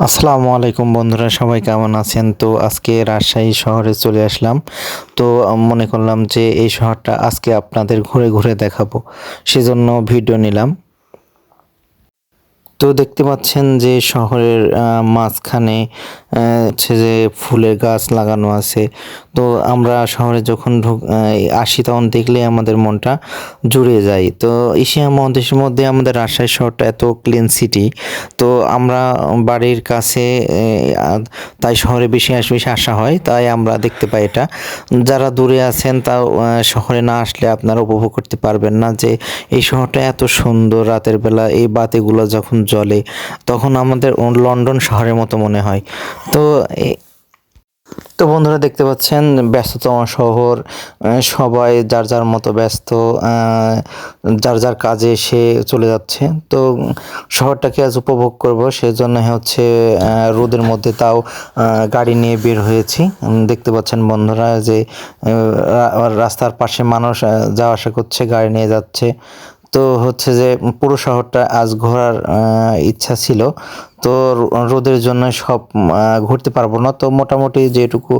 আসসালামু আলাইকুম বন্ধুরা, সবাই কেমন আছেন? তো আজকে রাজশাহী শহরে চলে আসলাম। তো মনে করলাম যে এই শহরটা আজকে আপনাদের ঘুরে ঘুরে দেখাবো, সেজন্য ভিডিও নিলাম। তো দেখতে পাচ্ছেন যে শহরের মাঝখানে হচ্ছে যে ফুলের গাছ লাগানো আছে। তো আমরা শহরে যখন আসি তখন দেখলে আমাদের মনটা জুড়িয়ে যায়। তো এশিয়া মহাদেশের মধ্যে আমাদের রাজশাহী শহরটা এত ক্লিন সিটি। তো আমরা বাড়ির কাছে তাই শহরে বেশি বেশি আসা হয়, তাই আমরা দেখতে পাই এটা। যারা দূরে আছেন তাও শহরে না আসলে আপনারা উপভোগ করতে পারবেন না যে এই শহরটা এত সুন্দর। রাতের বেলা এই বাতিগুলো যখন জ্বলে তখন আমাদের লন্ডন শহরের মতো মনে হয়। তো তো বন্ধুরা দেখতে পাচ্ছেন ব্যস্ততম শহর, সবাই যার যার মতো ব্যস্ত, যার যার কাজে সে চলে যাচ্ছে। তো শহরটাকে আজ উপভোগ করব, সেজন্য হচ্ছে রোদের মধ্যে তাও গাড়ি নিয়ে বের হয়েছি। দেখতে পাচ্ছেন বন্ধুরা যে রাস্তার পাশে মানুষ যাওয়া আসা করছে, গাড়ি নিয়ে যাচ্ছে। তো হচ্ছে যে পুরো শহরটা আজ ঘোরার ইচ্ছা ছিল। তো রোদের জন্য সব ঘুরতে পারবো না, তো মোটামুটি যেটুকু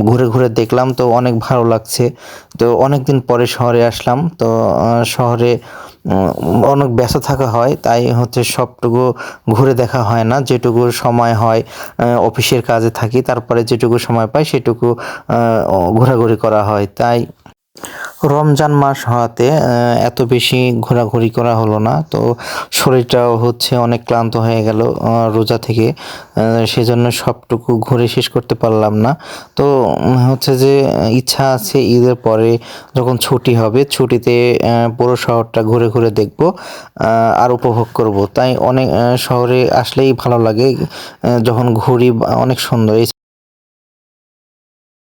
ঘুরে ঘুরে দেখলাম তো অনেক ভালো লাগছে। তো অনেক দিন পরে শহরে আসলাম। তো শহরে অনেক ব্যস্ত থাকা হয়, তাই হচ্ছে সবটুকু ঘুরে দেখা হয় না। যেটুকু সময় হয় অফিসের কাজে থাকি, তারপরে যেটুকু সময় পাই সেটুকু ঘোরাঘুরি করা হয়। তাই রমজান মাস হওয়াতে এত বেশি ঘোরাঘুরি করা হলো না। তো শরীরটাও হচ্ছে অনেক ক্লান্ত হয়ে গেল রোজা থেকে, সেজন্য সবটুকু ঘুরে শেষ করতে পারলাম না। তো হচ্ছে যে ইচ্ছা আছে ঈদের পরে যখন ছুটি হবে, ছুটিতে পুরো শহরটা ঘুরে ঘুরে দেখব আর উপভোগ করব। তাই অনেক শহরে আসলেই ভালো লাগে, যখন ঘুরি অনেক সুন্দর।